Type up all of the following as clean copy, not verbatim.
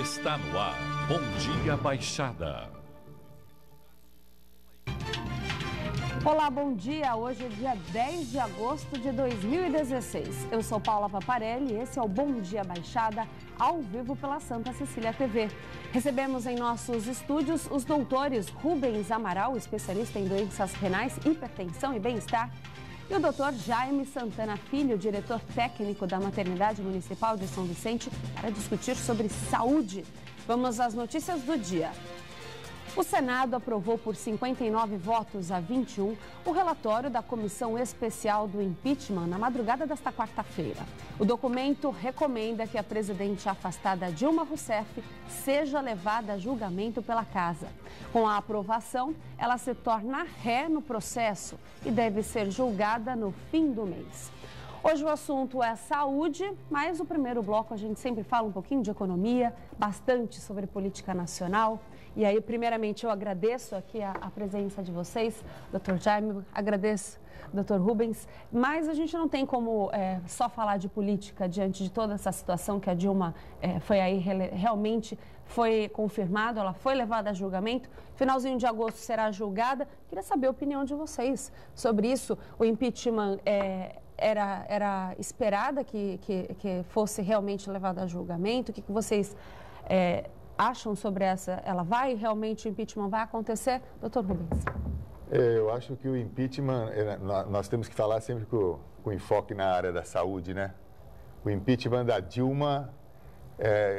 Está no ar, Bom Dia Baixada. Olá, bom dia. Hoje é dia 10 de agosto de 2016. Eu sou Paula Paparelli e esse é o Bom Dia Baixada, ao vivo pela Santa Cecília TV. Recebemos em nossos estúdios os doutores Rubens Amaral, especialista em doenças renais, hipertensão e bem-estar, e o doutor Jaime Santana Filho, diretor técnico da Maternidade Municipal de São Vicente, para discutir sobre saúde. Vamos às notícias do dia. O Senado aprovou por 59 votos a 21 o relatório da Comissão Especial do Impeachment na madrugada desta quarta-feira. O documento recomenda que a presidente afastada Dilma Rousseff seja levada a julgamento pela Casa. Com a aprovação, ela se torna ré no processo e deve ser julgada no fim do mês. Hoje o assunto é saúde, mas no primeiro bloco a gente sempre fala um pouquinho de economia, bastante sobre política nacional. E aí, primeiramente, eu agradeço aqui a presença de vocês, doutor Jaime, agradeço, doutor Rubens, mas a gente não tem como só falar de política diante de toda essa situação que a Dilma foi aí, realmente foi confirmado, ela foi levada a julgamento, finalzinho de agosto será julgada. Queria saber a opinião de vocês sobre isso. O impeachment era esperada que fosse realmente levada a julgamento? O que vocês acham sobre essa? Ela vai, realmente, o impeachment vai acontecer? Doutor Rubens. Eu acho que o impeachment, nós temos que falar sempre com enfoque na área da saúde, né? O impeachment da Dilma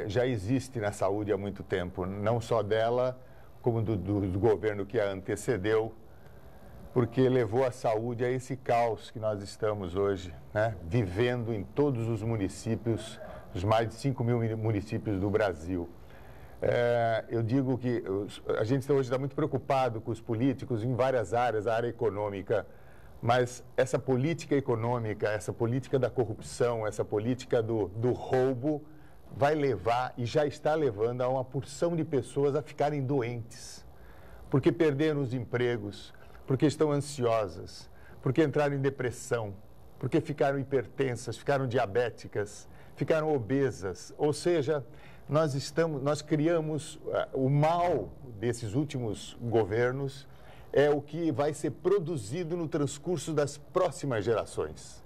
já existe na saúde há muito tempo, não só dela, como do governo que a antecedeu, porque levou a saúde a esse caos que nós estamos hoje, né? Vivendo em todos os municípios, os mais de 5 mil municípios do Brasil. Eu digo que a gente hoje está muito preocupado com os políticos em várias áreas, a área econômica, mas essa política econômica, essa política da corrupção, essa política do roubo, vai levar e já está levando a uma porção de pessoas a ficarem doentes, porque perderam os empregos, porque estão ansiosas, porque entraram em depressão, porque ficaram hipertensas, ficaram diabéticas, ficaram obesas, ou seja, nós criamos o mal desses últimos governos, é o que vai ser produzido no transcurso das próximas gerações.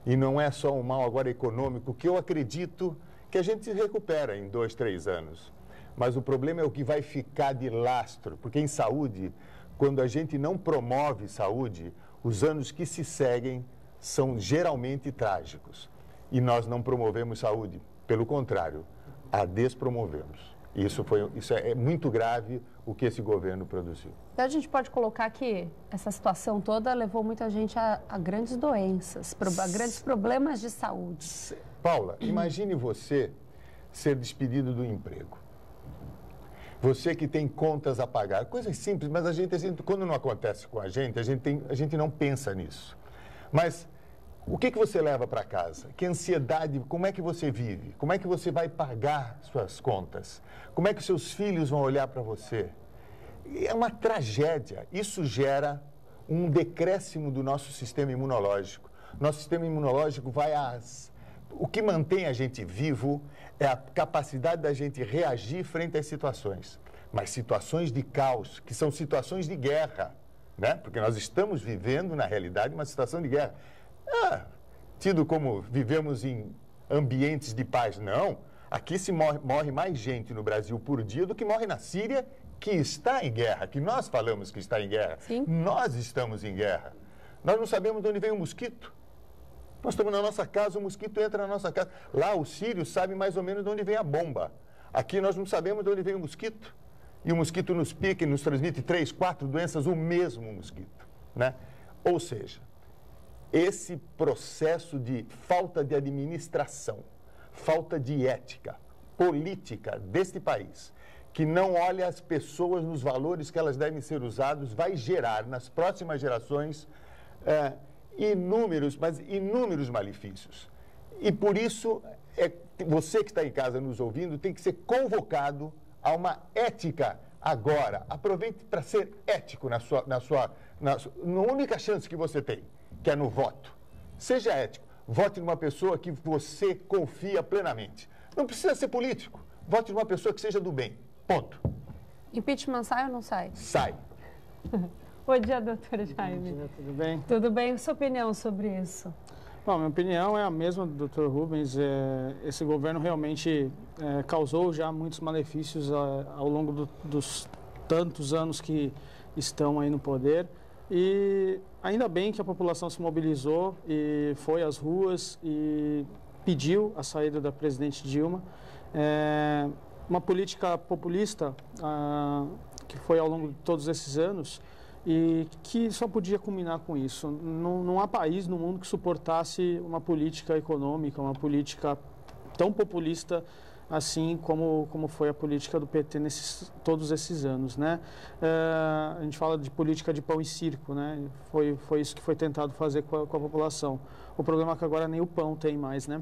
E não é só um mal agora econômico, que eu acredito que a gente se recupera em 2, 3 anos. Mas o problema é o que vai ficar de lastro, porque em saúde, quando a gente não promove saúde, os anos que se seguem são geralmente trágicos. E nós não promovemos saúde, pelo contrário, a despromovemos. Isso é muito grave o que esse governo produziu. Então a gente pode colocar que essa situação toda levou muita gente a grandes doenças, a grandes problemas de saúde. Paula, imagine você ser despedido do emprego. Você que tem contas a pagar, coisas simples, mas a gente quando não acontece com a gente não pensa nisso. Mas o que você leva para casa? Que ansiedade, como é que você vive? Como é que você vai pagar suas contas? Como é que seus filhos vão olhar para você? É uma tragédia. Isso gera um decréscimo do nosso sistema imunológico. Nosso sistema imunológico O que mantém a gente vivo é a capacidade da gente reagir frente às situações. Mas situações de caos, que são situações de guerra, né? Porque nós estamos vivendo, na realidade, uma situação de guerra. Tido como vivemos em ambientes de paz. Não, aqui se morre mais gente no Brasil por dia do que morre na Síria, que está em guerra, que nós falamos que está em guerra. Sim. Nós estamos em guerra. Nós não sabemos de onde vem o mosquito. Nós estamos na nossa casa, o mosquito entra na nossa casa. Lá os sírios sabem mais ou menos de onde vem a bomba. Aqui nós não sabemos de onde vem o mosquito. E o mosquito nos pica e nos transmite 3, 4 doenças, o mesmo mosquito, né? Ou seja, esse processo de falta de administração, falta de ética política deste país, que não olha as pessoas nos valores que elas devem ser usados, vai gerar nas próximas gerações inúmeros malefícios. E por isso, você que está em casa nos ouvindo tem que ser convocado a uma ética agora. Aproveite para ser ético na única chance que você tem, que é no voto. Seja ético. Vote numa pessoa que você confia plenamente. Não precisa ser político. Vote numa pessoa que seja do bem. Ponto. Impeachment sai ou não sai? Sai. Bom dia, doutor Jaime. Bom dia, tudo bem? Tudo bem? Sua opinião sobre isso? Bom, minha opinião é a mesma do Dr. Rubens. Esse governo realmente causou já muitos malefícios ao longo dos tantos anos que estão aí no poder. E ainda bem que a população se mobilizou e foi às ruas e pediu a saída da presidente Dilma. Uma política populista que foi ao longo de todos esses anos e que só podia culminar com isso. Não há país no mundo que suportasse uma política econômica, uma política tão populista assim como foi a política do PT todos esses anos, né? A gente fala de política de pão e circo, né? Foi isso que foi tentado fazer com a população. O problema é que agora nem o pão tem mais, né?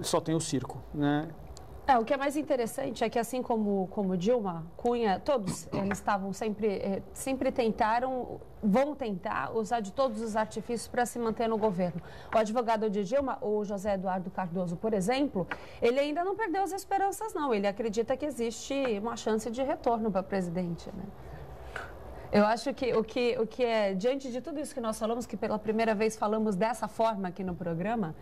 Só tem o circo, né? O que é mais interessante é que, assim como Dilma, Cunha, todos eles estavam sempre vão tentar usar de todos os artifícios para se manter no governo. O advogado de Dilma, o José Eduardo Cardoso, por exemplo, ele ainda não perdeu as esperanças, não. Ele acredita que existe uma chance de retorno para presidente, né? Eu acho que o que é, diante de tudo isso que nós falamos, que pela primeira vez falamos dessa forma aqui no programa,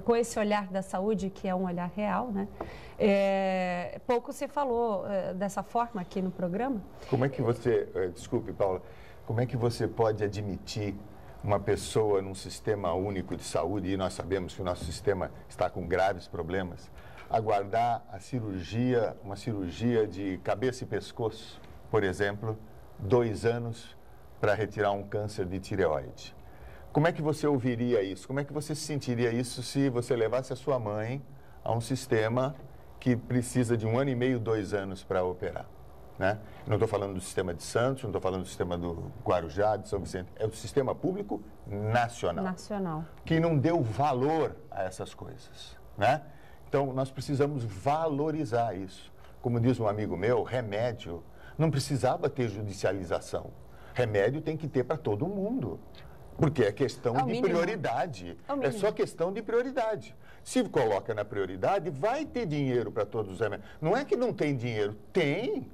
com esse olhar da saúde, que é um olhar real, né? Pouco se falou dessa forma aqui no programa. Como é que você, desculpe, Paula, como é que você pode admitir uma pessoa num sistema único de saúde, e nós sabemos que o nosso sistema está com graves problemas, aguardar a cirurgia, uma cirurgia de cabeça e pescoço, por exemplo, 2 anos para retirar um câncer de tireoide? Como é que você ouviria isso? Como é que você sentiria isso se você levasse a sua mãe a um sistema que precisa de 1 ano e meio, 2 anos para operar, né? Não estou falando do sistema de Santos, não estou falando do sistema do Guarujá, de São Vicente. É o sistema público nacional. Que não deu valor a essas coisas, né? Então, nós precisamos valorizar isso. Como diz um amigo meu, remédio não precisava ter judicialização. Remédio tem que ter para todo mundo. Porque é questão de prioridade. É só questão de prioridade. Se coloca na prioridade, vai ter dinheiro para todos os remédios. Não é que não tem dinheiro. Tem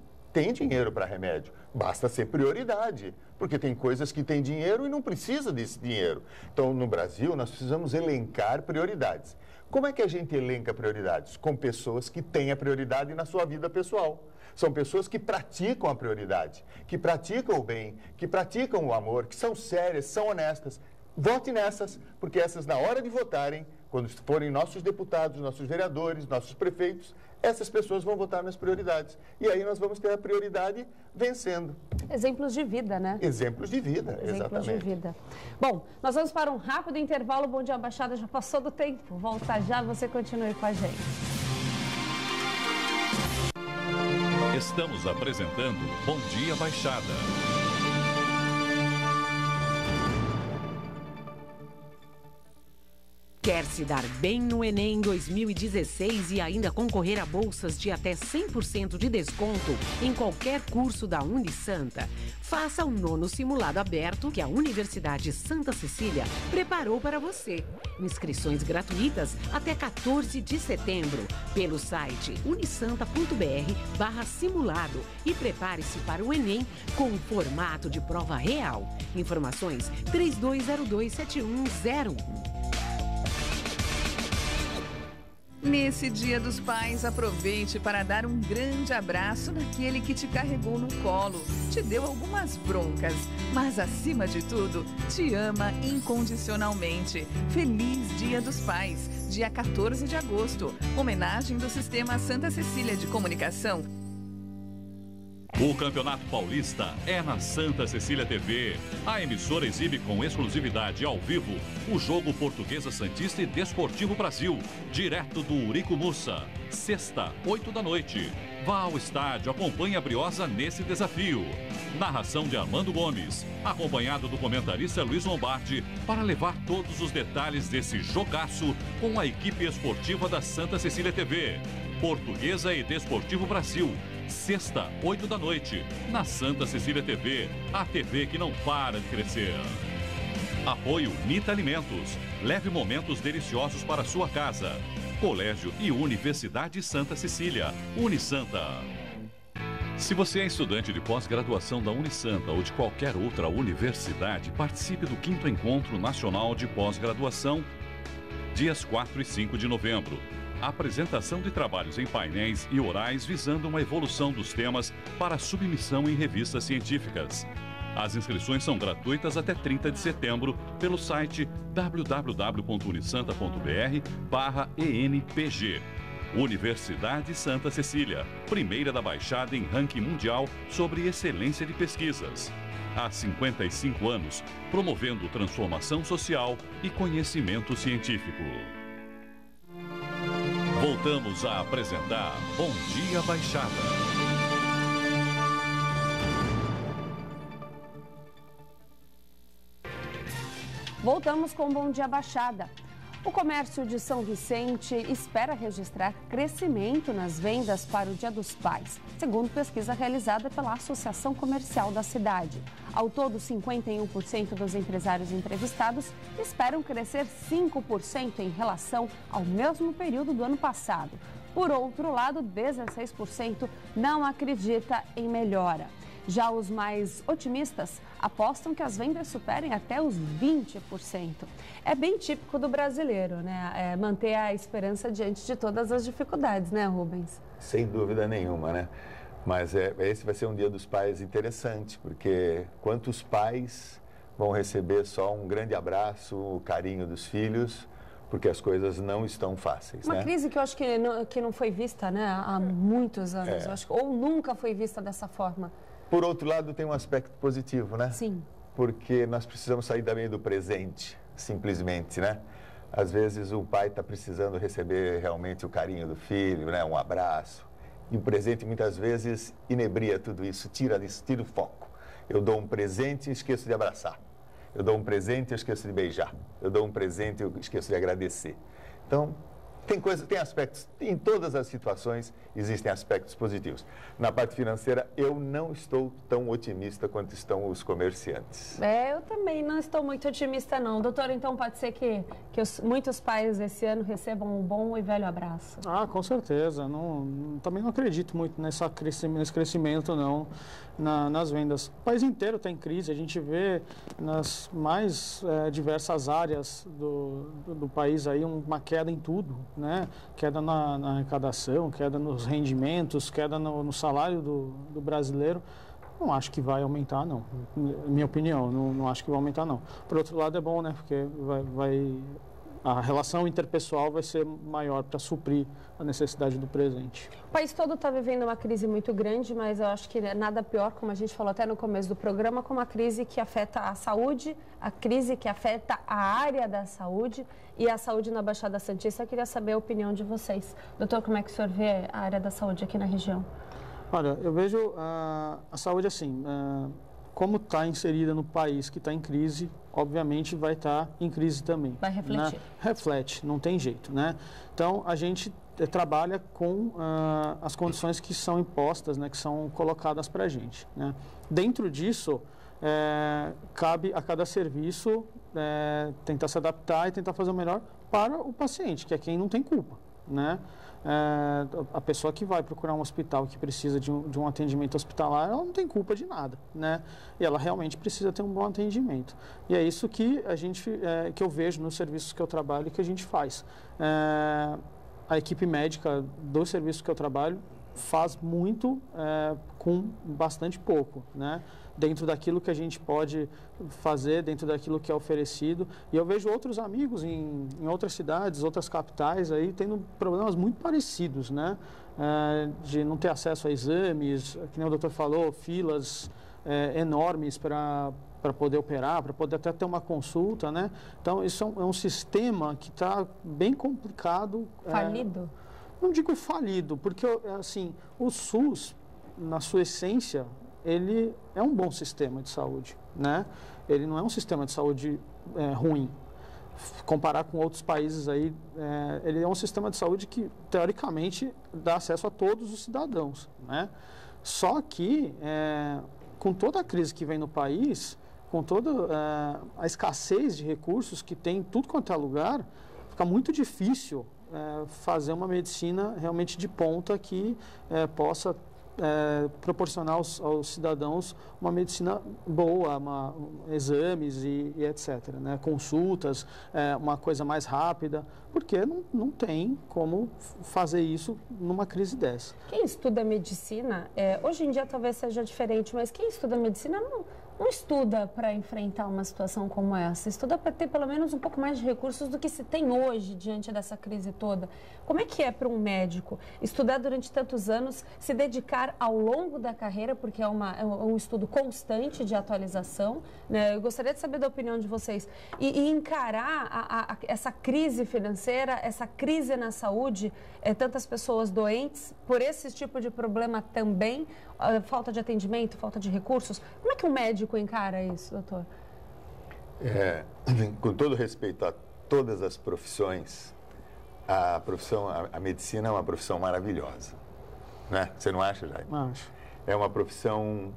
dinheiro para remédio. Basta ser prioridade. Porque tem coisas que tem dinheiro e não precisa desse dinheiro. Então, no Brasil, nós precisamos elencar prioridades. Como é que a gente elenca prioridades? Com pessoas que têm a prioridade na sua vida pessoal. São pessoas que praticam a prioridade, que praticam o bem, que praticam o amor, que são sérias, são honestas. Vote nessas, porque essas, na hora de votarem, quando forem nossos deputados, nossos vereadores, nossos prefeitos, essas pessoas vão votar nas prioridades. E aí nós vamos ter a prioridade vencendo. Exemplos de vida, né? Exemplos de vida, exatamente. Exemplos de vida. Bom, nós vamos para um rápido intervalo. Bom dia, Baixada, já passou do tempo. Volta já, você continue com a gente. Estamos apresentando Bom Dia Baixada. Quer se dar bem no Enem 2016 e ainda concorrer a bolsas de até 100% de desconto em qualquer curso da Unisanta? Faça o 9º simulado aberto que a Universidade Santa Cecília preparou para você. Inscrições gratuitas até 14 de setembro pelo site unisanta.br/simulado e prepare-se para o Enem com um formato de prova real. Informações 32027101. Nesse Dia dos Pais, aproveite para dar um grande abraço naquele que te carregou no colo, te deu algumas broncas, mas acima de tudo, te ama incondicionalmente. Feliz Dia dos Pais, dia 14 de agosto, homenagem do Sistema Santa Cecília de Comunicação. O Campeonato Paulista é na Santa Cecília TV. A emissora exibe com exclusividade ao vivo o jogo Portuguesa Santista e Desportivo Brasil, direto do Urico Mussa, sexta, 8 da noite. Vá ao estádio, acompanhe a Briosa nesse desafio. Narração de Armando Gomes, acompanhado do comentarista Luiz Lombardi, para levar todos os detalhes desse jogaço com a equipe esportiva da Santa Cecília TV. Portuguesa e Desportivo Brasil, sexta, 8 da noite, na Santa Cecília TV, a TV que não para de crescer. Apoio Nita Alimentos. Leve momentos deliciosos para a sua casa. Colégio e Universidade Santa Cecília. Unisanta. Se você é estudante de pós-graduação da Unisanta ou de qualquer outra universidade, participe do 5º Encontro Nacional de Pós-Graduação, dias 4 e 5 de novembro. Apresentação de trabalhos em painéis e orais visando uma evolução dos temas para submissão em revistas científicas. As inscrições são gratuitas até 30 de setembro pelo site www.unisanta.br/ENPG. Universidade Santa Cecília, primeira da Baixada em ranking mundial sobre excelência de pesquisas. Há 55 anos, promovendo transformação social e conhecimento científico. Voltamos a apresentar Bom Dia Baixada. Voltamos com Bom Dia Baixada. O comércio de São Vicente espera registrar crescimento nas vendas para o Dia dos Pais, segundo pesquisa realizada pela Associação Comercial da cidade. Ao todo, 51% dos empresários entrevistados esperam crescer 5% em relação ao mesmo período do ano passado. Por outro lado, 16% não acredita em melhora. Já os mais otimistas apostam que as vendas superem até os 20%. É bem típico do brasileiro, né? Manter a esperança diante de todas as dificuldades, né, Rubens? Sem dúvida nenhuma, né? Mas esse vai ser um Dia dos Pais interessante, porque quantos pais vão receber só um grande abraço, o carinho dos filhos, porque as coisas não estão fáceis, Uma né? crise que eu acho que não foi vista, né, há muitos anos, eu acho, ou nunca foi vista dessa forma. Por outro lado, tem um aspecto positivo, né? Sim. Porque nós precisamos sair também do presente, simplesmente, né? Às vezes o pai está precisando receber realmente o carinho do filho, né? Um abraço. E o presente muitas vezes inebria tudo isso, tira o foco. Eu dou um presente e esqueço de abraçar. Eu dou um presente e eu esqueço de beijar. Eu dou um presente e eu esqueço de agradecer. Então, tem aspectos, em todas as situações existem aspectos positivos. Na parte financeira, eu não estou tão otimista quanto estão os comerciantes. Eu também não estou muito otimista, não. Doutor, então pode ser que muitos pais esse ano recebam um bom e velho abraço? Com certeza. Também não acredito muito nesse crescimento, não, nas vendas. O país inteiro está em crise. A gente vê nas mais diversas áreas do país aí uma queda em tudo, né? Queda na arrecadação, queda nos rendimentos, queda no salário do brasileiro. Não acho que vai aumentar, não. Minha opinião, não acho que vai aumentar, não. Por outro lado, é bom, né? Porque a relação interpessoal vai ser maior para suprir a necessidade do presente. O país todo está vivendo uma crise muito grande, mas eu acho que nada pior, como a gente falou até no começo do programa, como a crise que afeta a saúde, a crise que afeta a área da saúde e a saúde na Baixada Santista. Eu queria saber a opinião de vocês. Doutor, como é que o senhor vê a área da saúde aqui na região? Olha, eu vejo a saúde assim, como está inserida no país que está em crise, obviamente vai estar em crise também. Vai refletir. Né? Reflete, não tem jeito, né? Então, a gente trabalha com as condições que são impostas, né, que são colocadas para a gente, né? Dentro disso, cabe a cada serviço tentar se adaptar e tentar fazer o melhor para o paciente, que é quem não tem culpa, né? A pessoa que vai procurar um hospital que precisa de um atendimento hospitalar, ela não tem culpa de nada, né? E ela realmente precisa ter um bom atendimento. E é isso que que eu vejo nos serviços que eu trabalho e que a gente faz. A equipe médica dos serviços que eu trabalho faz muito com bastante pouco, né? Dentro daquilo que a gente pode fazer, dentro daquilo que é oferecido. E eu vejo outros amigos em outras cidades, outras capitais, aí tendo problemas muito parecidos, né? De não ter acesso a exames, que nem o doutor falou, filas enormes para poder operar, para poder até ter uma consulta, né? Então, isso é um sistema que está bem complicado. Falido? Não digo falido, porque, assim, o SUS, na sua essência, ele é um bom sistema de saúde, né? Ele não é um sistema de saúde ruim. Comparar com outros países aí, ele é um sistema de saúde que, teoricamente, dá acesso a todos os cidadãos, né? Só que, com toda a crise que vem no país, com toda a escassez de recursos que tem em tudo quanto é lugar, fica muito difícil fazer uma medicina realmente de ponta que possa proporcionar aos cidadãos uma medicina boa, exames e etc., né? Consultas, uma coisa mais rápida, porque não tem como fazer isso numa crise dessa. Quem estuda medicina, hoje em dia talvez seja diferente, mas quem estuda medicina não estuda para enfrentar uma situação como essa, estuda para ter pelo menos um pouco mais de recursos do que se tem hoje diante dessa crise toda. Como é que é para um médico estudar durante tantos anos, se dedicar ao longo da carreira, porque é um estudo constante de atualização, né? Eu gostaria de saber da opinião de vocês, e encarar essa crise financeira, essa crise na saúde, tantas pessoas doentes por esse tipo de problema também, falta de atendimento, falta de recursos. Como é que um médico encara isso, doutor? Com todo respeito a todas as profissões, a medicina é uma profissão maravilhosa, né? Você não acha, Jaime? Acho. É uma profissão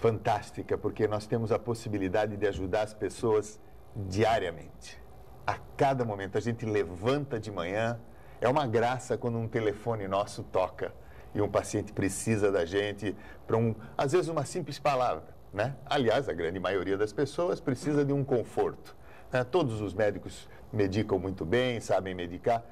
fantástica, porque nós temos a possibilidade de ajudar as pessoas diariamente. A cada momento, a gente levanta de manhã, é uma graça quando um telefone nosso toca e um paciente precisa da gente para às vezes uma simples palavra, né? Aliás, a grande maioria das pessoas precisa de um conforto, né? Todos os médicos medicam muito bem, sabem medicar.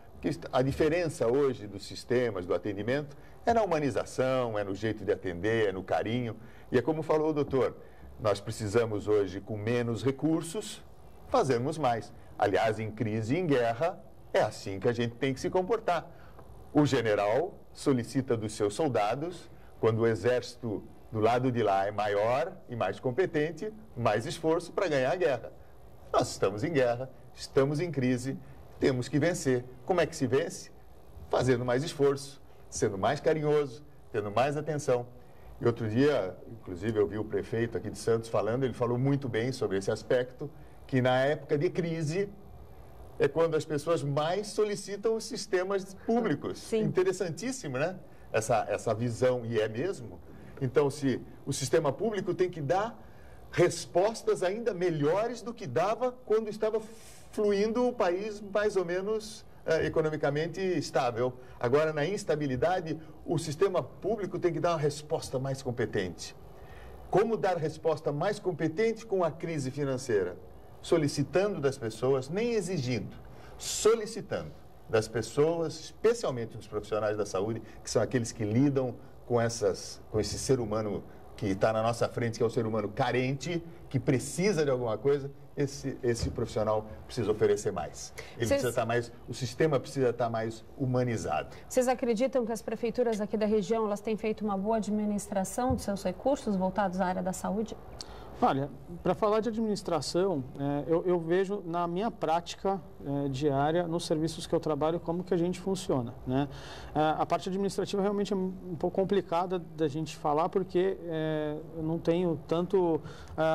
A diferença hoje dos sistemas, do atendimento, é na humanização, é no jeito de atender, é no carinho. E é como falou o doutor, nós precisamos hoje, com menos recursos, fazermos mais. Aliás, em crise e em guerra, é assim que a gente tem que se comportar. O general solicita dos seus soldados, quando o exército do lado de lá é maior e mais competente, mais esforço para ganhar a guerra. Nós estamos em guerra, estamos em crise, temos que vencer. Como é que se vence? Fazendo mais esforço, sendo mais carinhoso, tendo mais atenção. E outro dia, inclusive, eu vi o prefeito aqui de Santos falando, ele falou muito bem sobre esse aspecto, que na época de crise é quando as pessoas mais solicitam os sistemas públicos. Sim. Interessantíssimo, né? Essa visão, e é mesmo. Então, se o sistema público tem que dar respostas ainda melhores do que dava quando estava fluindo o país mais ou menos economicamente estável. Agora, na instabilidade, o sistema público tem que dar uma resposta mais competente. Como dar resposta mais competente com a crise financeira? Solicitando das pessoas, nem exigindo, solicitando das pessoas, especialmente dos profissionais da saúde, que são aqueles que lidam com esse ser humano que está na nossa frente, que é o ser humano carente, que precisa de alguma coisa, esse profissional precisa oferecer mais. Ele precisa estar mais, o sistema precisa estar mais humanizado. Vocês acreditam que as prefeituras aqui da região, elas têm feito uma boa administração dos seus recursos voltados à área da saúde? Olha, para falar de administração, eu vejo na minha prática diária, nos serviços que eu trabalho, como que a gente funciona, né? A parte administrativa realmente é um pouco complicada da gente falar, porque eu não tenho tanto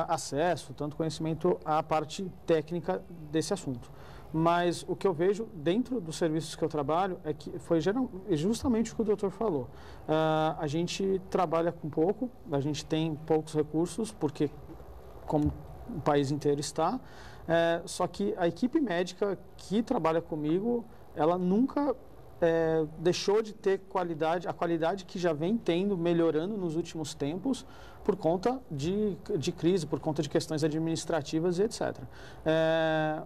acesso, tanto conhecimento à parte técnica desse assunto. Mas o que eu vejo dentro dos serviços que eu trabalho é que foi justamente o que o doutor falou. A gente trabalha com pouco, a gente tem poucos recursos, porque como o país inteiro está, só que a equipe médica que trabalha comigo, ela nunca deixou de ter a qualidade que já vem tendo, melhorando nos últimos tempos, por conta de crise, por conta de questões administrativas e etc.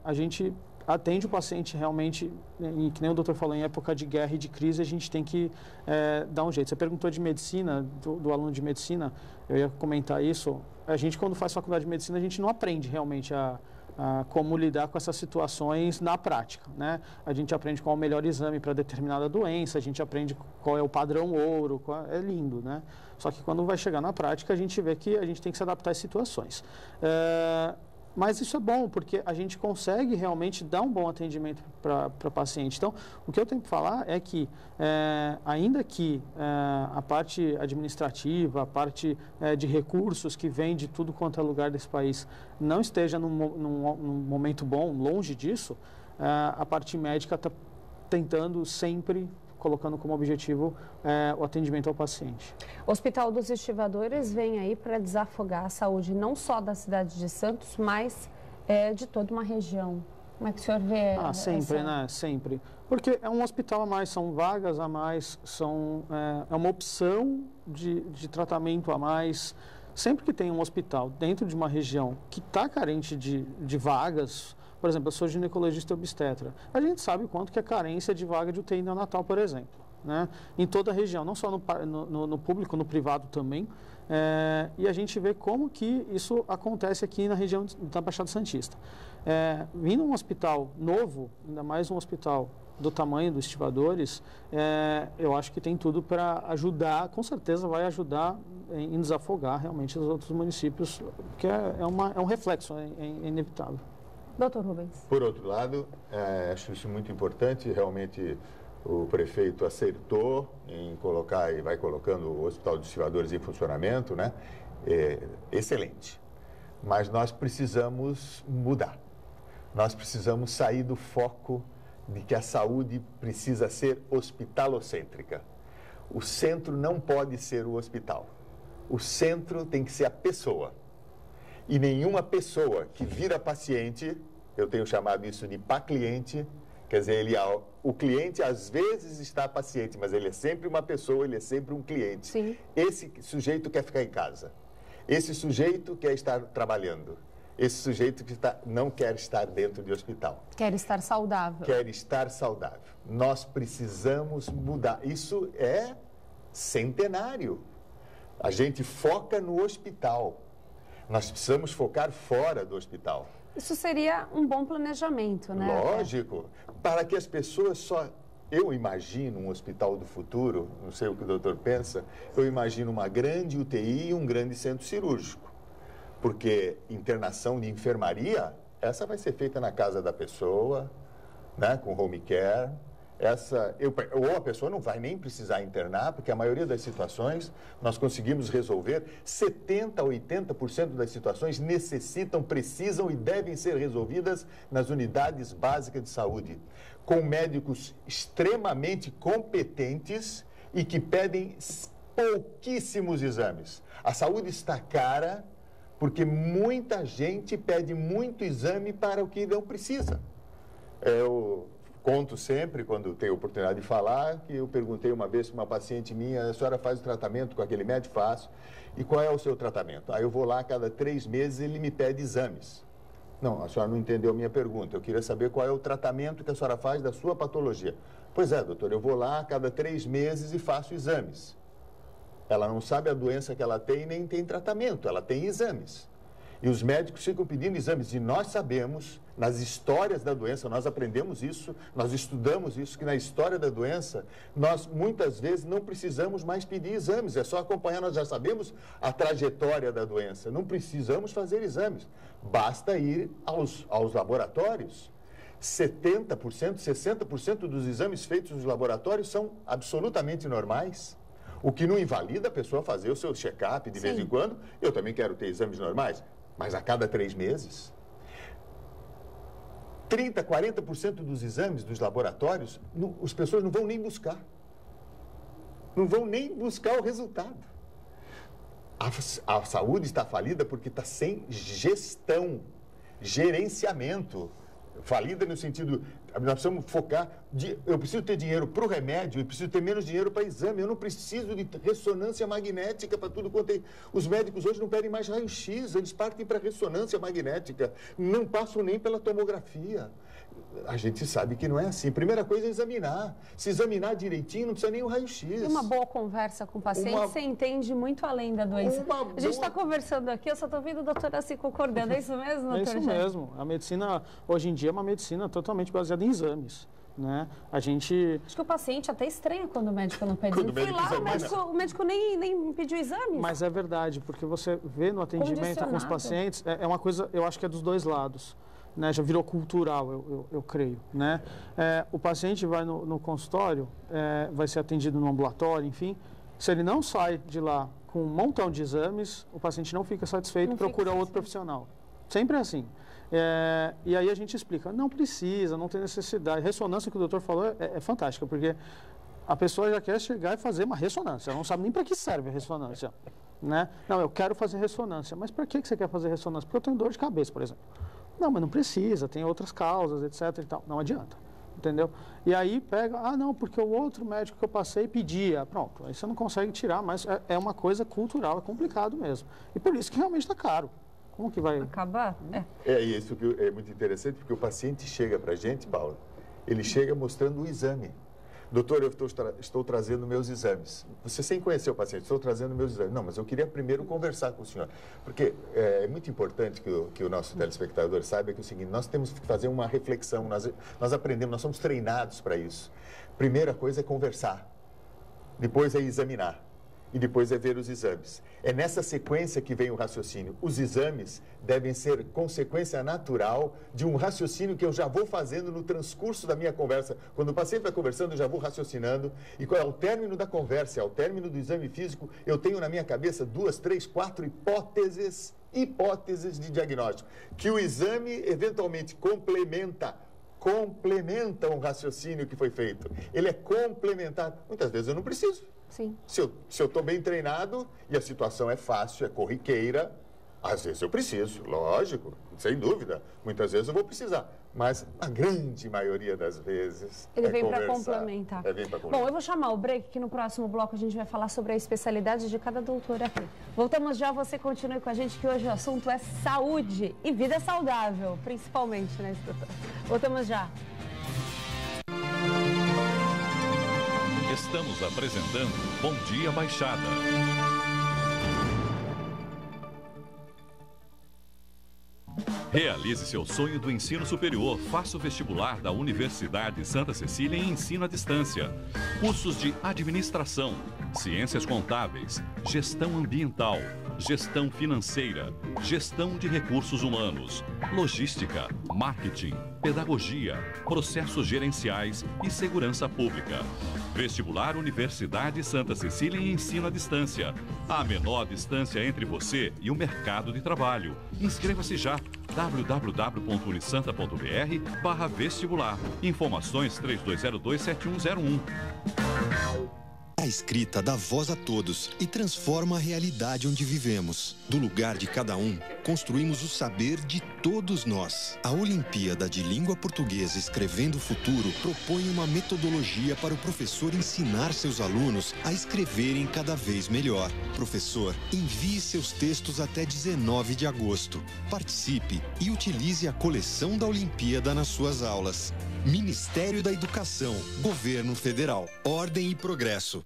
A gente atende o paciente realmente, e que nem o doutor falou, em época de guerra e de crise, a gente tem que dar um jeito. Você perguntou de medicina, do aluno de medicina, eu ia comentar isso. A gente, quando faz faculdade de medicina, a gente não aprende realmente a como lidar com essas situações na prática, né? A gente aprende qual é o melhor exame para determinada doença, a gente aprende qual é o padrão ouro, é lindo, né? Só que quando vai chegar na prática, a gente vê que a gente tem que se adaptar às situações. Mas isso é bom, porque a gente consegue realmente dar um bom atendimento para o paciente. Então, o que eu tenho que falar é que, ainda que a parte administrativa, a parte de recursos que vem de tudo quanto é lugar desse país não esteja num momento bom, longe disso, a parte médica está tentando sempre, colocando como objetivo o atendimento ao paciente. O Hospital dos Estivadores vem aí para desafogar a saúde não só da cidade de Santos, mas de toda uma região. Como é que o senhor vê? Sempre, né? Sempre. Porque é um hospital a mais, são vagas a mais, é uma opção de tratamento a mais. Sempre que tem um hospital dentro de uma região que está carente de vagas, por exemplo, eu sou ginecologista e obstetra, a gente sabe o quanto que é carência de vaga de UTI neonatal, por exemplo, né? Em toda a região, não só no público, no privado também. E a gente vê como que isso acontece aqui na região da Baixada Santista. Vindo um hospital novo, ainda mais um hospital do tamanho dos Estivadores, eu acho que tem tudo para ajudar, com certeza vai ajudar em desafogar realmente os outros municípios, que é um reflexo, é inevitável. Doutor Rubens. Por outro lado, acho isso muito importante, realmente o prefeito acertou em colocar e vai colocando o Hospital dos Estivadores em funcionamento, né? Excelente. Mas nós precisamos mudar. Nós precisamos sair do foco de que a saúde precisa ser hospitalocêntrica. O centro não pode ser o hospital. O centro tem que ser a pessoa. E nenhuma pessoa que vira paciente, eu tenho chamado isso de paciente, quer dizer, o cliente às vezes está paciente, mas ele é sempre uma pessoa, ele é sempre um cliente. Sim. Esse sujeito quer ficar em casa. Esse sujeito quer estar trabalhando. Esse sujeito que não quer estar dentro de hospital. Quer estar saudável. Quer estar saudável. Nós precisamos mudar. Isso é centenário. A gente foca no hospital. Nós precisamos focar fora do hospital. Isso seria um bom planejamento, né? Lógico. Para que as pessoas só... Eu imagino um hospital do futuro, não sei o que o doutor pensa, eu imagino uma grande UTI e um grande centro cirúrgico. Porque internação de enfermaria, essa vai ser feita na casa da pessoa, né, com home care. Ou a pessoa não vai nem precisar internar, porque a maioria das situações nós conseguimos resolver. 70% a 80% das situações precisam e devem ser resolvidas nas unidades básicas de saúde, com médicos extremamente competentes e que pedem pouquíssimos exames. A saúde está cara porque muita gente pede muito exame para o que não precisa. Eu conto sempre, quando tenho oportunidade de falar, que eu perguntei uma vez para uma paciente minha: a senhora faz o tratamento com aquele médico? Faço. E qual é o seu tratamento? Aí eu vou lá, a cada 3 meses ele me pede exames. Não, a senhora não entendeu a minha pergunta. Eu queria saber qual é o tratamento que a senhora faz da sua patologia. Pois é, doutor, eu vou lá a cada 3 meses e faço exames. Ela não sabe a doença que ela tem, nem tem tratamento, ela tem exames. E os médicos ficam pedindo exames. E nós sabemos, nas histórias da doença, nós aprendemos isso, nós estudamos isso, que na história da doença, nós muitas vezes não precisamos mais pedir exames, é só acompanhar, nós já sabemos a trajetória da doença, não precisamos fazer exames, basta ir aos laboratórios. 70%, 60% dos exames feitos nos laboratórios são absolutamente normais. O que não invalida a pessoa fazer o seu check-up de vez em quando. Eu também quero ter exames normais, mas a cada 3 meses. 30%, 40% dos exames dos laboratórios, as pessoas não vão nem buscar. Não vão nem buscar o resultado. A saúde está falida porque está sem gestão, gerenciamento. Falida no sentido, nós precisamos focar, eu preciso ter dinheiro para o remédio, eu preciso ter menos dinheiro para exame, eu não preciso de ressonância magnética para tudo quanto é. Os médicos hoje não pedem mais raio-x, eles partem para ressonância magnética, não passam nem pela tomografia. A gente sabe que não é assim. Primeira coisa é examinar. Se examinar direitinho, não precisa nem o raio-x. E uma boa conversa com o paciente, você entende muito além da doença. A gente está conversando aqui, eu só estou vendo a doutora se concordando. É isso mesmo, doutor? É isso mesmo. A medicina, hoje em dia, é uma medicina totalmente baseada em exames. Né? Acho que o paciente até estranha quando o médico não pede exame. Fui lá, o médico nem pediu exame. Mas é verdade, porque você vê no atendimento com os pacientes, é uma coisa, eu acho que é dos dois lados. Né, já virou cultural, eu creio. Né? O paciente vai no consultório, vai ser atendido no ambulatório, enfim. Se ele não sai de lá com um montão de exames, o paciente não fica satisfeito e procura outro profissional. Sempre é assim. E aí a gente explica, não precisa, não tem necessidade. Ressonância que o doutor falou é fantástica, porque a pessoa já quer chegar e fazer uma ressonância, ela não sabe nem para que serve a ressonância. Né? Não, eu quero fazer ressonância, mas para que você quer fazer ressonância? Porque eu tenho dor de cabeça, por exemplo. Não, mas não precisa, tem outras causas, etc. e tal. Não adianta. entendeu? E aí pega, não, porque o outro médico que eu passei pedia. Pronto, aí você não consegue tirar, mas é uma coisa cultural, é complicado mesmo. E por isso que realmente está caro. Como que vai... Acabar? Isso que é muito interessante, porque o paciente chega para a gente, Paulo, ele chega mostrando o exame. Doutor, eu estou trazendo meus exames. Você sem conhecer o paciente, estou trazendo meus exames. Não, mas eu queria primeiro conversar com o senhor. Porque é muito importante que o nosso telespectador saiba que é o seguinte, nós temos que fazer uma reflexão, nós aprendemos, nós somos treinados para isso. Primeira coisa é conversar, depois é examinar e depois é ver os exames. É nessa sequência que vem o raciocínio. Os exames devem ser consequência natural de um raciocínio que eu já vou fazendo no transcurso da minha conversa. Quando o paciente vai conversando, eu já vou raciocinando. E ao término da conversa, ao término do exame físico, eu tenho na minha cabeça 2, 3, 4 hipóteses de diagnóstico. Que o exame eventualmente complementa um raciocínio que foi feito. Ele é complementar. Muitas vezes eu não preciso. Sim. Se eu estou bem treinado e a situação é fácil, é corriqueira, às vezes eu preciso, lógico, sem dúvida. Muitas vezes eu vou precisar, mas a grande maioria das vezes ele vem para complementar. Bom, eu vou chamar o break, que no próximo bloco a gente vai falar sobre a especialidade de cada doutor aqui. Voltamos já, você continue com a gente, que hoje o assunto é saúde e vida saudável, principalmente, né, doutor? Voltamos já. Estamos apresentando Bom Dia Baixada. Realize seu sonho do ensino superior. Faça o vestibular da Universidade Santa Cecília em ensino à distância. Cursos de administração, ciências contábeis, gestão ambiental, gestão financeira, gestão de recursos humanos, logística, marketing, pedagogia, processos gerenciais e segurança pública. Vestibular Universidade Santa Cecília em ensino à distância. A menor distância entre você e o mercado de trabalho. Inscreva-se já. www.unisanta.br/vestibular. Informações 3202-7101. A escrita dá voz a todos e transforma a realidade onde vivemos. Do lugar de cada um, construímos o saber de todos nós. A Olimpíada de Língua Portuguesa Escrevendo o Futuro propõe uma metodologia para o professor ensinar seus alunos a escreverem cada vez melhor. Professor, envie seus textos até 19 de agosto. Participe e utilize a coleção da Olimpíada nas suas aulas. Ministério da Educação, Governo Federal, Ordem e Progresso.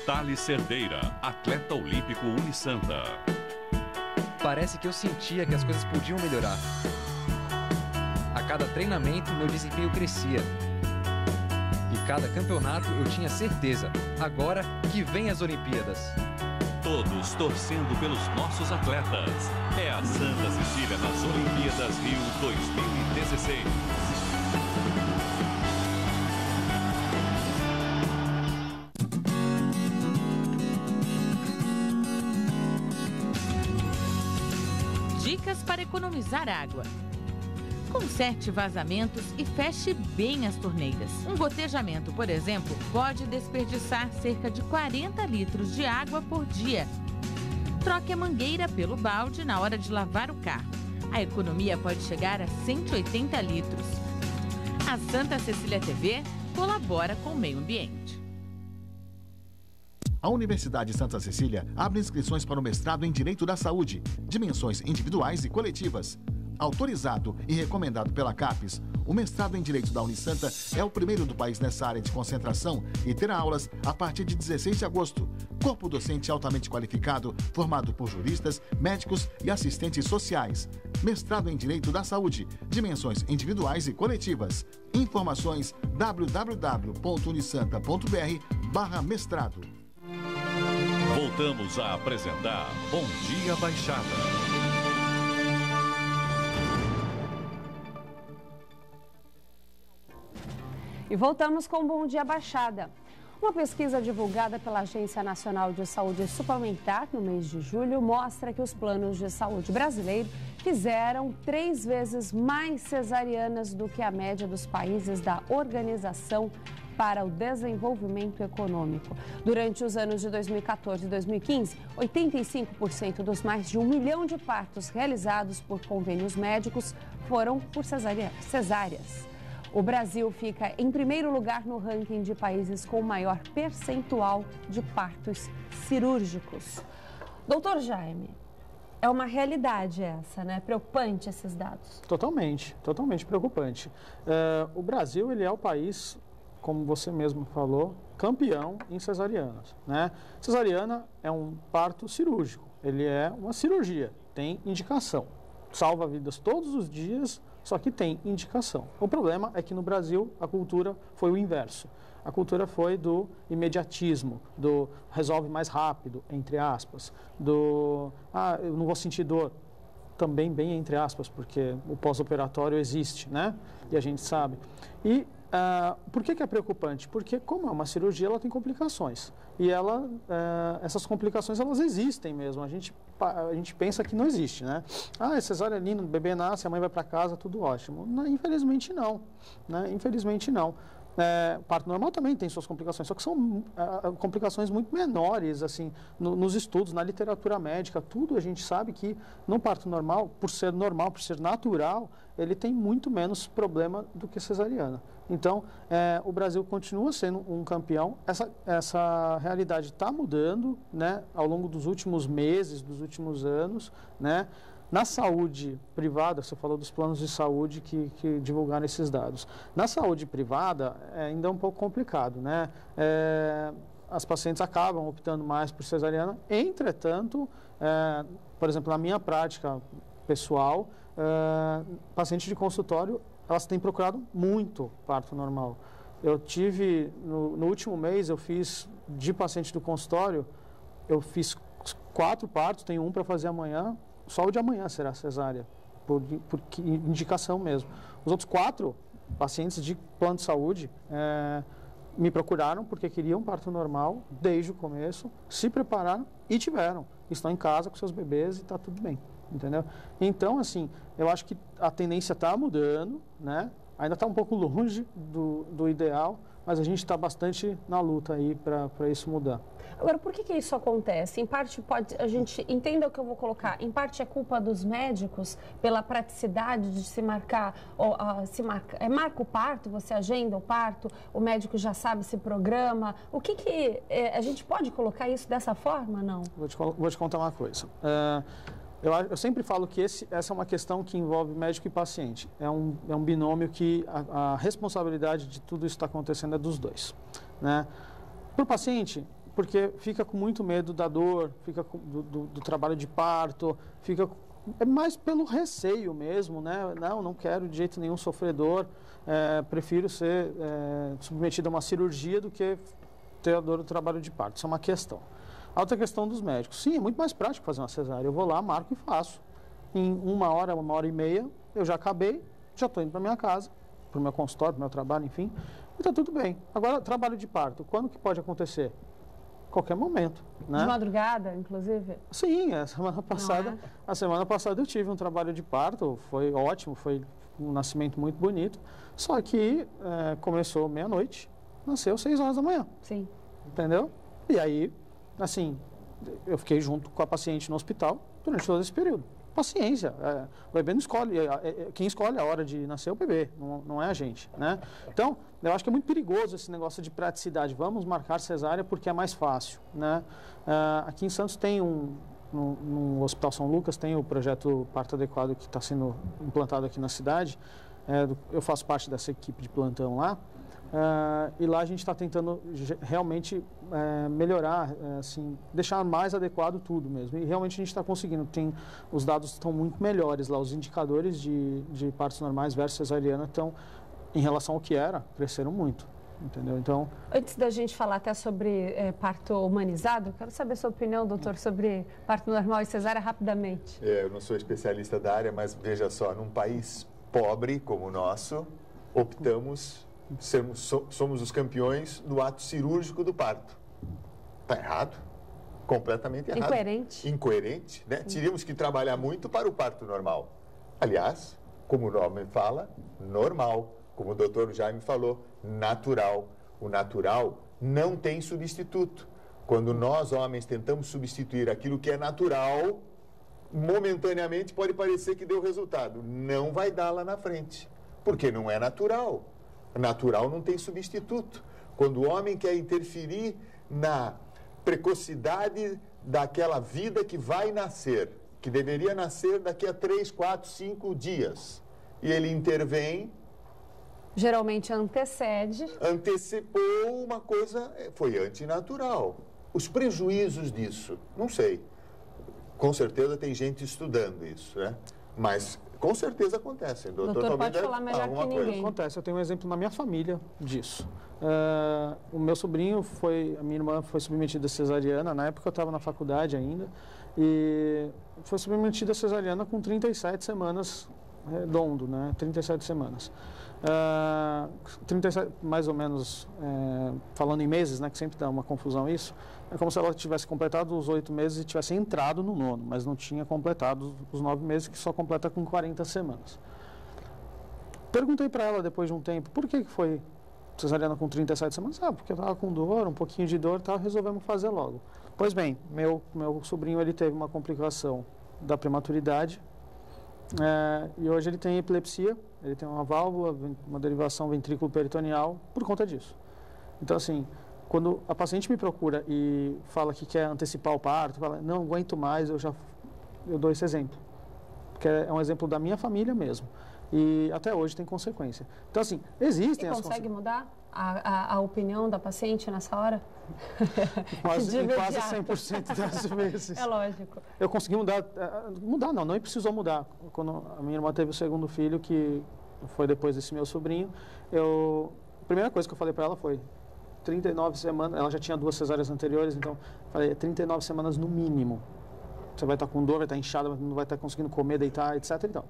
Thales Cerdeira, atleta olímpico Unisanta. Parece que eu sentia que as coisas podiam melhorar. A cada treinamento, meu desempenho crescia. E cada campeonato eu tinha certeza, agora que vem as Olimpíadas. Todos torcendo pelos nossos atletas. É a Santa Cecília nas Olimpíadas Rio 2016. Dicas para economizar água. Conserte vazamentos e feche bem as torneiras. Um gotejamento, por exemplo, pode desperdiçar cerca de 40 litros de água por dia. Troque a mangueira pelo balde na hora de lavar o carro. A economia pode chegar a 180 litros. A Santa Cecília TV colabora com o meio ambiente. A Universidade Santa Cecília abre inscrições para o mestrado em Direito da Saúde, dimensões individuais e coletivas. Autorizado e recomendado pela CAPES, o mestrado em Direito da Unisanta é o primeiro do país nessa área de concentração e terá aulas a partir de 16 de agosto. Corpo docente altamente qualificado, formado por juristas, médicos e assistentes sociais. Mestrado em Direito da Saúde, dimensões individuais e coletivas. Informações www.unisanta.br/mestrado. Voltamos a apresentar Bom Dia Baixada. E voltamos com Bom Dia Baixada. Uma pesquisa divulgada pela Agência Nacional de Saúde Suplementar no mês de julho mostra que os planos de saúde brasileiros fizeram 3 vezes mais cesarianas do que a média dos países da Organização para o Desenvolvimento Econômico. Durante os anos de 2014 e 2015, 85% dos mais de 1 milhão de partos realizados por convênios médicos foram por cesáreas. O Brasil fica em primeiro lugar no ranking de países com maior percentual de partos cirúrgicos. Doutor Jaime, é uma realidade essa, né? Preocupante esses dados. Totalmente preocupante. O Brasil, ele é o país, como você mesmo falou, campeão em cesarianas, né? Cesariana é um parto cirúrgico, ele é uma cirurgia, tem indicação. Salva vidas todos os dias, só que tem indicação. O problema é que no Brasil a cultura foi o inverso. A cultura foi do imediatismo, do resolve mais rápido, entre aspas, do eu não vou sentir dor, também bem entre aspas, porque o pós-operatório existe, né? E a gente sabe. E por que é preocupante? Porque como é uma cirurgia, ela tem complicações. E essas complicações, elas existem mesmo. A gente pensa que não existe, né? É cesárea linda, o bebê nasce, a mãe vai para casa, tudo ótimo. Não, infelizmente não, né? Infelizmente não. Parto normal também tem suas complicações, só que são complicações muito menores, assim, nos estudos, na literatura médica, tudo a gente sabe que no parto normal, por ser natural, ele tem muito menos problema do que cesariana. Então, o Brasil continua sendo um campeão. Essa realidade está mudando, né, ao longo dos últimos meses, dos últimos anos, né? Na saúde privada, você falou dos planos de saúde que divulgaram esses dados. Na saúde privada, ainda é um pouco complicado, né? As pacientes acabam optando mais por cesariana. Entretanto, por exemplo, na minha prática pessoal, pacientes de consultório, elas têm procurado muito parto normal. Eu tive, no último mês, eu fiz de paciente do consultório, eu fiz 4 partos, tenho um para fazer amanhã. Só o de amanhã será cesárea, por indicação mesmo. Os outros 4 pacientes de plano de saúde me procuraram porque queriam parto normal desde o começo, se prepararam e tiveram. Estão em casa com seus bebês e está tudo bem, entendeu? Então, assim, eu acho que a tendência está mudando, né? Ainda está um pouco longe do ideal, mas a gente está bastante na luta aí para isso mudar. Agora, por que isso acontece? Em parte, a gente entenda o que eu vou colocar, em parte é culpa dos médicos pela praticidade de se marcar, marca o parto, você agenda o parto, o médico já sabe, se programa. O que a gente pode colocar isso dessa forma, não? Vou te contar uma coisa. Eu sempre falo que essa é uma questão que envolve médico e paciente. É um binômio que a responsabilidade de tudo isso que está acontecendo é dos dois, né? Para o paciente, porque fica com muito medo da dor, fica do trabalho de parto, é mais pelo receio mesmo, né? Não quero de jeito nenhum sofrer dor, prefiro ser submetido a uma cirurgia do que ter a dor do trabalho de parto. Isso é uma questão. A outra questão dos médicos. Sim, é muito mais prático fazer uma cesárea. Eu vou lá, marco e faço. Em 1 hora e meia, eu já acabei, já estou indo para minha casa, para o meu consultório, para o meu trabalho, enfim, e está tudo bem. Agora, trabalho de parto, quando que pode acontecer? Qualquer momento, né? De madrugada, inclusive? Sim, a semana passada eu tive um trabalho de parto, foi ótimo, foi um nascimento muito bonito, só que começou meia-noite, nasceu 6 horas da manhã. Sim. Entendeu? E aí, assim, eu fiquei junto com a paciente no hospital durante todo esse período. Paciência, o bebê não escolhe, quem escolhe a hora de nascer é o bebê, não é a gente, né? Então, eu acho que é muito perigoso esse negócio de praticidade. Vamos marcar cesárea porque é mais fácil, né? Aqui em Santos tem no Hospital São Lucas, tem o projeto Parto Adequado que está sendo implantado aqui na cidade. Eu faço parte dessa equipe de plantão lá. E lá a gente está tentando realmente melhorar, assim, deixar mais adequado tudo mesmo. E realmente a gente está conseguindo. Os dados estão muito melhores lá. Os indicadores de partos normais versus cesariana estão, em relação ao que era, cresceram muito. Entendeu? Então, antes da gente falar até sobre parto humanizado, quero saber a sua opinião, doutor, sobre parto normal e cesárea rapidamente. Eu não sou especialista da área, mas veja só, num país pobre como o nosso, somos os campeões do ato cirúrgico do parto. Está errado? Completamente errado. Incoerente, né? Teríamos que trabalhar muito para o parto normal. Aliás, como o nome fala, normal. Como o doutor Jaime falou, natural. O natural não tem substituto. Quando nós, homens, tentamos substituir aquilo que é natural, momentaneamente pode parecer que deu resultado. Não vai dar lá na frente, porque não é natural. natural não tem substituto. Quando o homem quer interferir na precocidade daquela vida que vai nascer, que deveria nascer daqui a 3, 4, 5 dias, e ele intervém... Geralmente antecipou uma coisa, foi antinatural. Os prejuízos disso, não sei. Com certeza tem gente estudando isso, né? Mas com certeza acontece. Doutor pode falar melhor que ninguém. Acontece, eu tenho um exemplo na minha família disso. O meu sobrinho a minha irmã foi submetida a cesariana, na época eu estava na faculdade ainda, e foi submetida a cesariana com 37 semanas redondo, né? 37 semanas. 37, mais ou menos, falando em meses, né, que sempre dá uma confusão isso, é como se ela tivesse completado os 8 meses e tivesse entrado no 9º, mas não tinha completado os 9 meses, que só completa com 40 semanas. Perguntei para ela depois de um tempo, por que foi cesariana com 37 semanas? Porque eu estava com dor, um pouquinho de dor, resolvemos fazer logo. Pois bem, meu sobrinho ele teve uma complicação da prematuridade, e hoje ele tem epilepsia, ele tem uma válvula, uma derivação ventrículo-peritoneal por conta disso. Então, assim, quando a paciente me procura e fala que quer antecipar o parto, fala, não aguento mais, eu dou esse exemplo. Que é um exemplo da minha família mesmo. E até hoje tem consequência. Então, assim, existem as consequências. Consegue mudar a opinião da paciente nessa hora? Quase 100% das vezes. É lógico. Eu consegui mudar não precisou mudar. Quando a minha irmã teve o segundo filho, que foi depois desse meu sobrinho, a primeira coisa que eu falei para ela foi 39 semanas, ela já tinha 2 cesáreas anteriores, então falei, 39 semanas no mínimo. Você vai estar com dor, vai estar inchada, não vai estar conseguindo comer, deitar, etc. Então.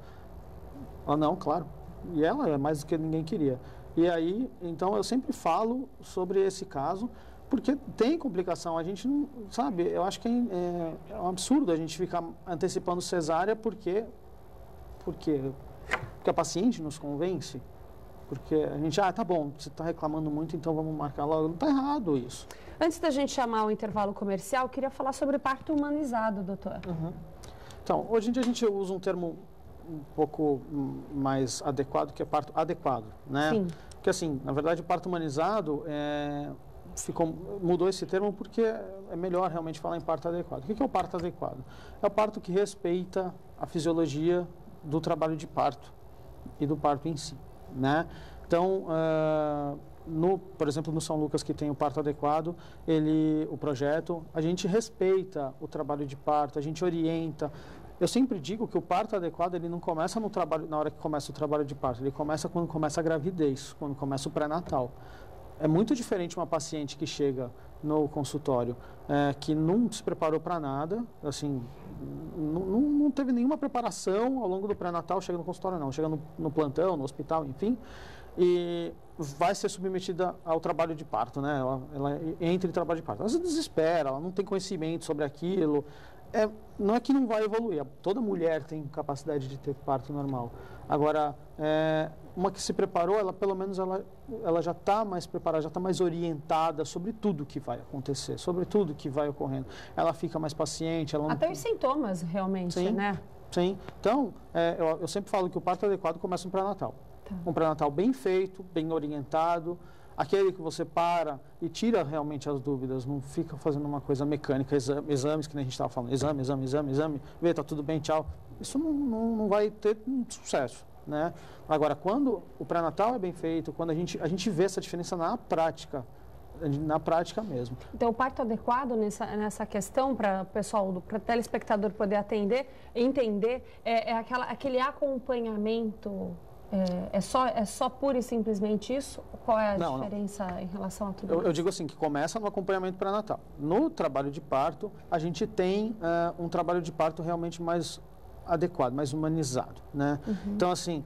Ela, não, claro. E ela é mais do que ninguém queria. E aí, então, eu sempre falo sobre esse caso, porque tem complicação. A gente não, sabe, eu acho que é um absurdo a gente ficar antecipando cesárea porque a paciente nos convence. Porque a gente, tá bom, você está reclamando muito, então vamos marcar logo. Não está errado isso. Antes da gente chamar o intervalo comercial, queria falar sobre parto humanizado, doutor. Uhum. Então, hoje em dia a gente usa um termo um pouco mais adequado, que é parto adequado, né? Sim. Porque, assim, na verdade, o parto humanizado mudou esse termo porque é melhor realmente falar em parto adequado. O que é o parto adequado? É o parto que respeita a fisiologia do trabalho de parto e do parto em si, né? Então, por exemplo, no São Lucas, que tem o parto adequado, o projeto, a gente respeita o trabalho de parto, a gente orienta. Eu sempre digo que o parto adequado, ele não começa na hora que começa o trabalho de parto, ele começa quando começa a gravidez, quando começa o pré-natal. É muito diferente uma paciente que chega no consultório, que não se preparou para nada, assim, não teve nenhuma preparação ao longo do pré-natal, chega no consultório não, chega no plantão, no hospital, enfim, e vai ser submetida ao trabalho de parto, né? Ela entra em trabalho de parto. Ela se desespera, ela não tem conhecimento sobre aquilo. Não é que não vai evoluir, toda mulher tem capacidade de ter parto normal. Agora, uma que se preparou, ela pelo menos ela já está mais preparada, já está mais orientada sobre tudo que vai acontecer, sobre tudo que vai ocorrendo. Ela fica mais paciente. Até os sintomas, realmente, sim, né? Sim. Então, eu sempre falo que o parto adequado começa no pré-natal. Tá. Um pré-natal bem feito, bem orientado, aquele que você para e tira realmente as dúvidas, não fica fazendo uma coisa mecânica, exames, que nem a gente estava falando, exame, vê, tá tudo bem, tchau. Isso não vai ter sucesso, né? Agora, quando o pré-natal é bem feito, quando a gente vê essa diferença na prática mesmo. Então, o parto adequado nessa questão, para o pessoal, para o telespectador poder entender, aquele acompanhamento. É só pura e simplesmente isso? Qual é a diferença em relação a tudo isso? Eu digo assim, que começa no acompanhamento pré-natal. No trabalho de parto, a gente tem um trabalho de parto realmente mais adequado, mais humanizado, né? Uhum. Então, assim,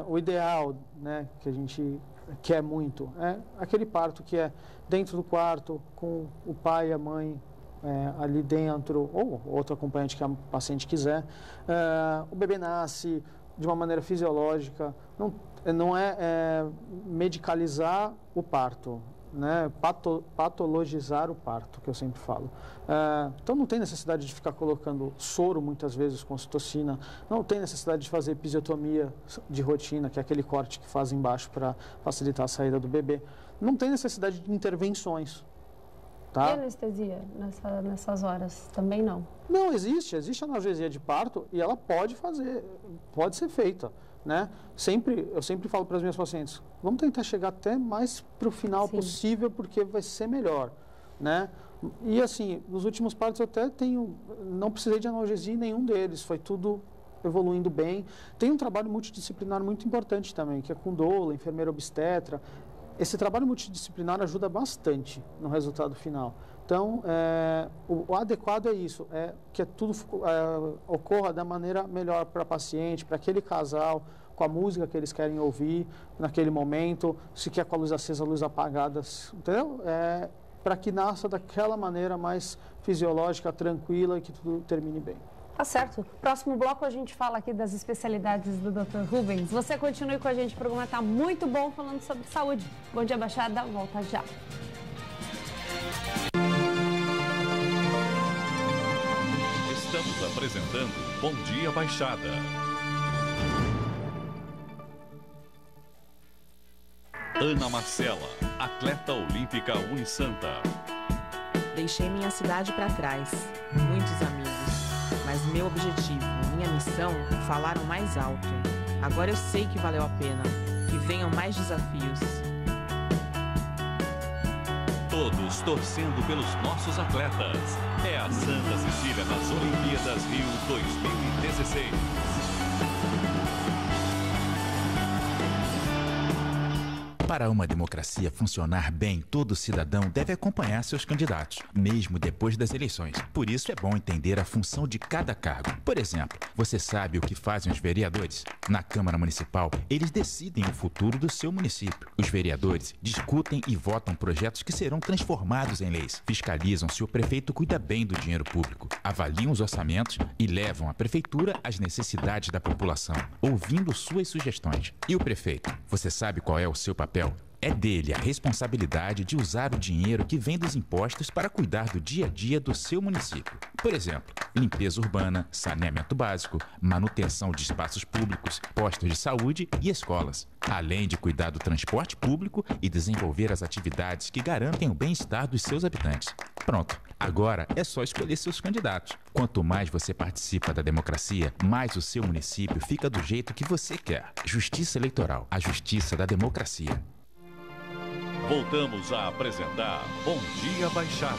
o ideal, né, que a gente quer muito, é aquele parto que é dentro do quarto, com o pai e a mãe ali dentro, ou outro acompanhante que a paciente quiser. O bebê nasce de uma maneira fisiológica, não é medicalizar o parto, né, patologizar o parto, que eu sempre falo. Então não tem necessidade de ficar colocando soro muitas vezes com ocitocina, não tem necessidade de fazer episiotomia de rotina, que é aquele corte que faz embaixo para facilitar a saída do bebê. Não tem necessidade de intervenções. Tá? E anestesia nessas horas? Também não? Não, existe analgesia de parto e ela pode ser feita. Né? Eu sempre falo para as minhas pacientes, vamos tentar chegar até mais para o final possível, porque vai ser melhor, né? E assim, nos últimos partos eu até não precisei de analgesia em nenhum deles, foi tudo evoluindo bem. Tem um trabalho multidisciplinar muito importante também, que é com doula, enfermeira obstetra. Esse trabalho multidisciplinar ajuda bastante no resultado final. Então, o adequado é isso, que tudo ocorra da maneira melhor para a paciente, para aquele casal, com a música que eles querem ouvir naquele momento, se quer com a luz acesa, a luz apagada, entendeu? Para que nasça daquela maneira mais fisiológica, tranquila e que tudo termine bem. Tá certo. Próximo bloco a gente fala aqui das especialidades do Dr. Rubens. Você continue com a gente, o programa está muito bom falando sobre saúde. Bom Dia Baixada, volta já. Estamos apresentando Bom Dia Baixada. Ana Marcela, atleta olímpica Unisanta. Deixei minha cidade para trás, muitos amigos, mas meu objetivo, minha missão, falaram mais alto. Agora eu sei que valeu a pena, que venham mais desafios. Todos torcendo pelos nossos atletas. É a Santa Cecília nas Olimpíadas Rio 2016. Para uma democracia funcionar bem, todo cidadão deve acompanhar seus candidatos, mesmo depois das eleições. Por isso é bom entender a função de cada cargo. Por exemplo, você sabe o que fazem os vereadores? Na Câmara Municipal, eles decidem o futuro do seu município. Os vereadores discutem e votam projetos que serão transformados em leis, fiscalizam se o prefeito cuida bem do dinheiro público, avaliam os orçamentos e levam à prefeitura as necessidades da população, ouvindo suas sugestões. E o prefeito? Você sabe qual é o seu papel? É dele a responsabilidade de usar o dinheiro que vem dos impostos para cuidar do dia a dia do seu município. Por exemplo, limpeza urbana, saneamento básico, manutenção de espaços públicos, postos de saúde e escolas, além de cuidar do transporte público e desenvolver as atividades que garantem o bem-estar dos seus habitantes. Pronto, agora é só escolher seus candidatos. Quanto mais você participa da democracia, mais o seu município fica do jeito que você quer. Justiça Eleitoral, a justiça da democracia. Voltamos a apresentar Bom Dia Baixada.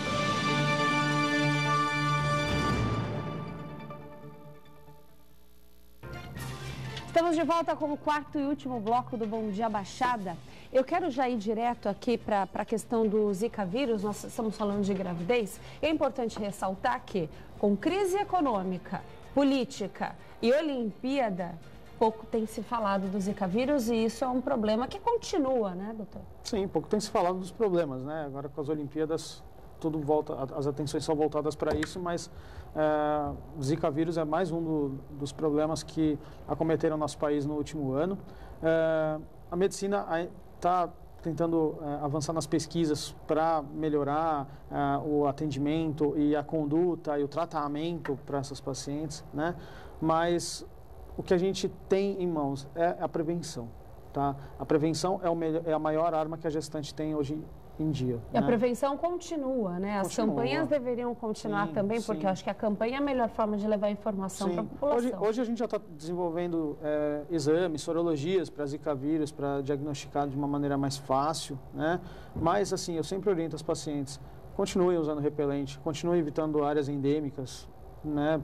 Estamos de volta com o quarto e último bloco do Bom Dia Baixada. Eu quero já ir direto aqui para a questão do Zika vírus, nós estamos falando de gravidez. É importante ressaltar que, com crise econômica, política e Olimpíada, pouco tem se falado do Zika vírus e isso é um problema que continua, né, doutor? Sim, pouco tem se falado dos problemas, né? Agora com as Olimpíadas, tudo volta, as atenções são voltadas para isso, mas o Zika vírus é mais um dos problemas que acometeram o nosso país no último ano. A medicina está tentando avançar nas pesquisas para melhorar o atendimento e a conduta e o tratamento para essas pacientes, né? Mas o que a gente tem em mãos é a prevenção, tá? A prevenção é a maior arma que a gestante tem hoje em dia. E a prevenção continua, né? As campanhas deveriam continuar também, porque eu acho que a campanha é a melhor forma de levar informação para a população. Hoje a gente já está desenvolvendo exames, sorologias para Zika vírus, para diagnosticar de uma maneira mais fácil, né? Mas, assim, eu sempre oriento as pacientes, continuem usando repelente, continuem evitando áreas endêmicas, né?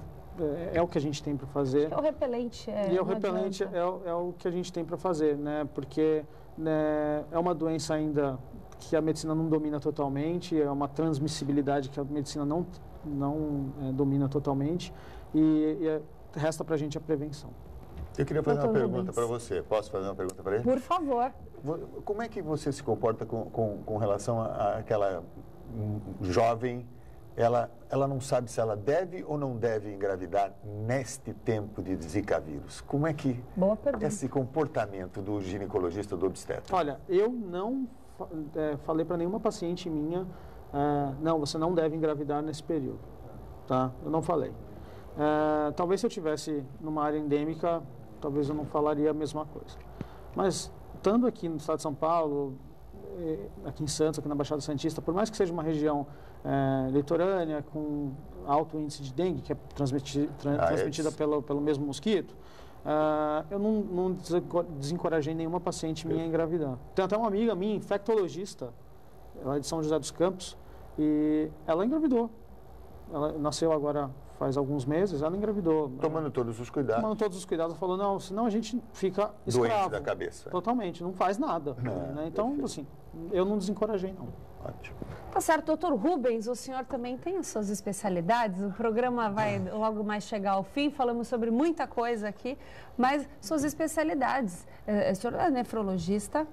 É o que a gente tem para fazer. O repelente E o repelente é o que a gente tem para fazer, né? Porque é uma doença ainda que a medicina não domina totalmente, é uma transmissibilidade que a medicina não domina totalmente e resta para a gente a prevenção. Eu queria fazer uma pergunta para você. Posso fazer uma pergunta para ele? Por favor. Como é que você se comporta com relação àquela jovem? Ela não sabe se ela deve ou não deve engravidar neste tempo de Zika vírus. Como é que esse comportamento do ginecologista, do obstetra? Olha, eu não falei para nenhuma paciente minha, não, você não deve engravidar nesse período, tá? Eu não falei. Talvez se eu tivesse numa área endêmica, talvez eu não falaria a mesma coisa. Mas, estando aqui no estado de São Paulo, aqui em Santos, aqui na Baixada Santista, por mais que seja uma região litorânea, com alto índice de dengue, que é transmitida pelo mesmo mosquito, eu não desencorajei nenhuma paciente minha a engravidar. Tem até uma amiga minha, infectologista, ela é de São José dos Campos, e ela engravidou. Ela nasceu agora faz alguns meses, ela engravidou. Tomando todos os cuidados. Tomando todos os cuidados. Ela falou, não, senão a gente fica escravo. Doente da cabeça. Totalmente, não faz nada. Né? Então, perfeito. Assim, eu não desencorajei, não. Ótimo. Tá certo, doutor Rubens, o senhor também tem as suas especialidades, o programa vai logo mais chegar ao fim, falamos sobre muita coisa aqui, mas suas especialidades, o senhor é nefrologista?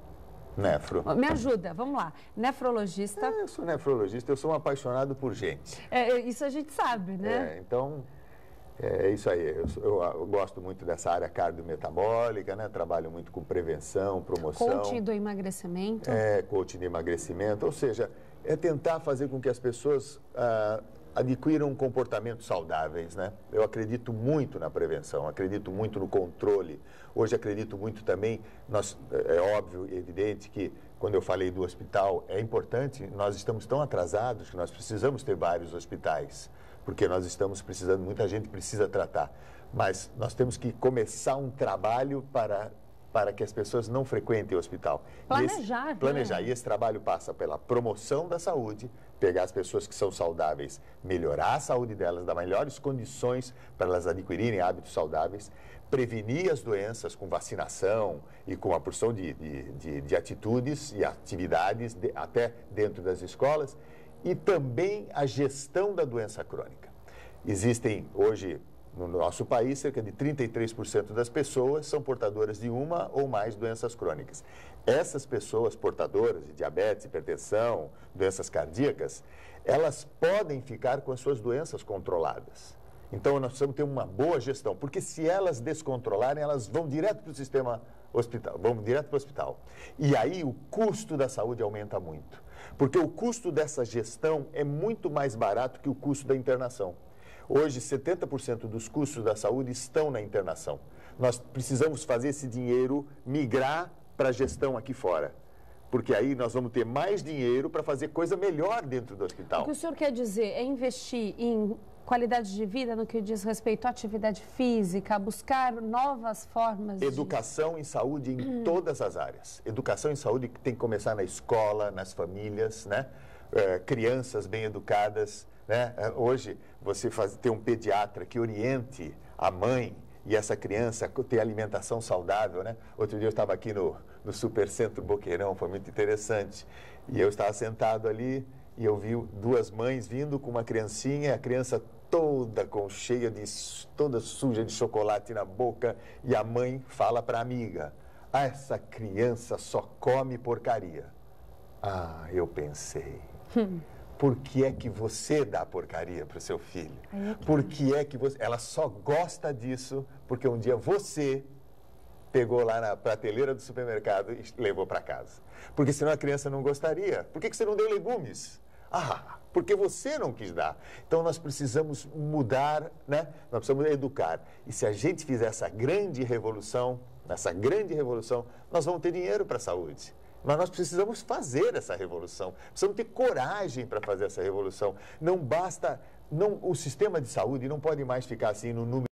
Nefro. Me ajuda, vamos lá, nefrologista. Eu sou nefrologista, eu sou um apaixonado por gente. Isso a gente sabe, né? Então, é isso aí, eu gosto muito dessa área cardiometabólica, né? Trabalho muito com prevenção, promoção. Coaching do emagrecimento. Coaching de emagrecimento, ou seja, é tentar fazer com que as pessoas adquiram comportamentos saudáveis, né? Eu acredito muito na prevenção, acredito muito no controle. Hoje acredito muito também, é óbvio e evidente que quando eu falei do hospital, é importante, nós estamos tão atrasados que nós precisamos ter vários hospitais, porque nós estamos precisando, muita gente precisa tratar. Mas nós temos que começar um trabalho para que as pessoas não frequentem o hospital. Planejar. E esse trabalho passa pela promoção da saúde, pegar as pessoas que são saudáveis, melhorar a saúde delas, dar melhores condições para elas adquirirem hábitos saudáveis, prevenir as doenças com vacinação e com uma porção de atitudes e atividades até dentro das escolas, e também a gestão da doença crônica. Existem hoje no nosso país, cerca de 33% das pessoas são portadoras de uma ou mais doenças crônicas. Essas pessoas portadoras de diabetes, hipertensão, doenças cardíacas, elas podem ficar com as suas doenças controladas. Então, nós precisamos ter uma boa gestão, porque se elas descontrolarem, elas vão direto para o sistema hospital, vão direto para o hospital. E aí o custo da saúde aumenta muito, porque o custo dessa gestão é muito mais barato que o custo da internação. Hoje, 70% dos custos da saúde estão na internação. Nós precisamos fazer esse dinheiro migrar para a gestão aqui fora, porque aí nós vamos ter mais dinheiro para fazer coisa melhor dentro do hospital. O que o senhor quer dizer é investir em qualidade de vida no que diz respeito à atividade física, buscar novas formas Educação em saúde em todas as áreas. Educação em saúde tem que começar na escola, nas famílias, né? Crianças bem educadas, né? Hoje, você ter um pediatra que oriente a mãe e essa criança ter alimentação saudável, né? Outro dia eu estava aqui no Supercentro Boqueirão, foi muito interessante. E eu estava sentado ali e eu vi duas mães vindo com uma criancinha, a criança toda toda suja de chocolate na boca, e a mãe fala para a amiga: essa criança só come porcaria. Eu pensei, por que é que você dá porcaria para o seu filho? Por que é que ela só gosta disso porque um dia você pegou lá na prateleira do supermercado e levou para casa? Porque senão a criança não gostaria. Por que você não deu legumes? Porque você não quis dar. Então nós precisamos mudar, né? Nós precisamos educar. E se a gente fizer essa grande revolução, nós vamos ter dinheiro para a saúde. Mas nós precisamos fazer essa revolução. Precisamos ter coragem para fazer essa revolução. Não basta, o sistema de saúde não pode mais ficar assim no número